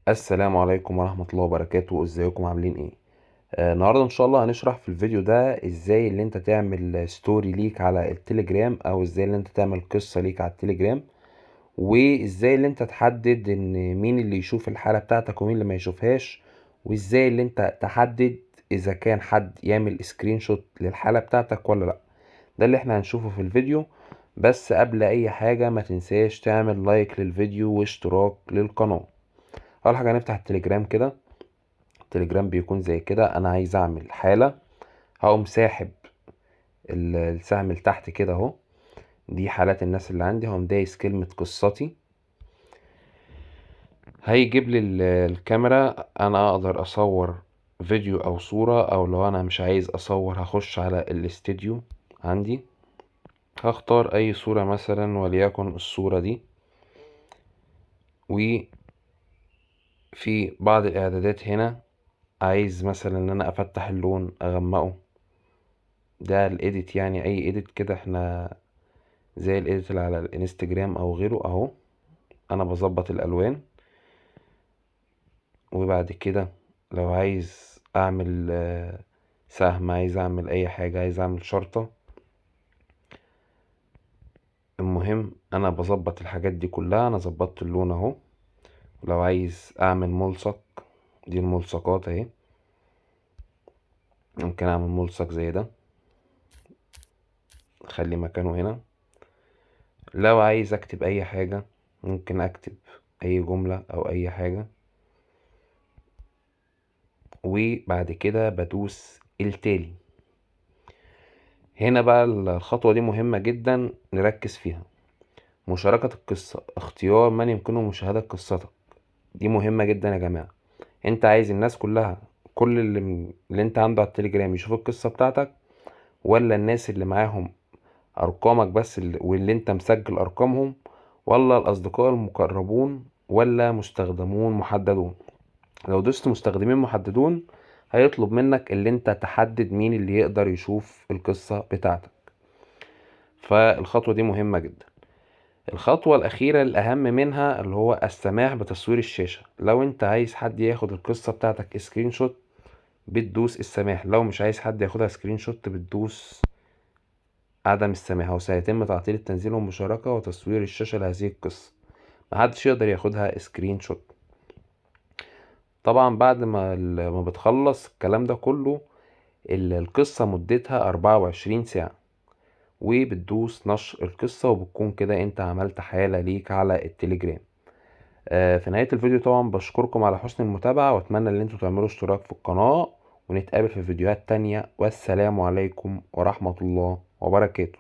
السلام عليكم ورحمة الله وبركاته. ازيكم عاملين ايه؟ النهاردة ان شاء الله هنشرح في الفيديو ده ازاي اللي انت تعمل ستوري ليك على التليجرام، او ازاي اللي انت تعمل قصة ليك على التليجرام، وازاي اللي انت تحدد ان مين اللي يشوف الحالة بتاعتك ومين اللي ما يشوفهاش، وازاي اللي انت تحدد اذا كان حد يعمل سكرين شوت للحالة بتاعتك ولا لا. ده اللي احنا هنشوفه في الفيديو. بس قبل اي حاجة ما تنساش تعمل لايك للفيديو واشتراك للقناة. اول حاجة هنفتح التليجرام كده. التليجرام بيكون زي كده. انا عايز اعمل حالة، هقوم ساحب السهم لتحت كده اهو. دي حالات الناس اللي عندي. هقوم دايس كلمة قصتي، هيجيب لي الكاميرا. انا اقدر اصور فيديو او صورة، او لو انا مش عايز اصور هخش على الاستديو عندي، هختار اي صورة مثلا وليكن الصورة دي. وفي بعض الاعدادات هنا عايز مثلا ان انا افتح اللون اغمقه. ده الايديت، يعني اي ايديت كده، احنا زي الايديت اللي على الانستجرام او غيره اهو. انا بظبط الالوان. وبعد كده لو عايز اعمل سهم، عايز اعمل اي حاجة، عايز اعمل شرطة، المهم انا بظبط الحاجات دي كلها. انا ظبطت اللون اهو. لو عايز اعمل ملصق، دي الملصقات اهي. ممكن اعمل ملصق زي ده، اخلي مكانه هنا. لو عايز اكتب اي حاجة ممكن اكتب اي جملة او اي حاجة. وبعد كده بدوس التالي. هنا بقى الخطوة دي مهمة جدا نركز فيها. مشاركة القصة، اختيار من يمكنه مشاهدة قصتك. دي مهمة جدا يا جماعة. انت عايز الناس كلها، كل اللي انت عنده على التليجرام يشوف القصة بتاعتك، ولا الناس اللي معاهم ارقامك بس واللي انت مسجل ارقامهم، ولا الاصدقاء المقربون، ولا مستخدمون محددون؟ لو دوست مستخدمين محددون هيطلب منك اللي انت تحدد مين اللي يقدر يشوف القصة بتاعتك. فالخطوة دي مهمة جدا. الخطوة الأخيرة الأهم منها اللي هو السماح بتصوير الشاشة. لو انت عايز حد ياخد القصة بتاعتك سكرين شوت بتدوس السماح. لو مش عايز حد ياخدها سكرين شوت بتدوس عدم السماح. وسيتم تعطيل التنزيل والمشاركة وتصوير الشاشة لهذه القصة. محدش يقدر ياخدها سكرين شوت. طبعا بعد ما بتخلص الكلام ده كله، القصة مدتها 24 ساعة، وبتدوس نشر القصة، وبتكون كده انت عملت حالة ليك على التليجرام. في نهاية الفيديو طبعا بشكركم على حسن المتابعة، واتمنى ان انتوا تعملوا اشتراك في القناة، ونتقابل في فيديوهات تانية. والسلام عليكم ورحمة الله وبركاته.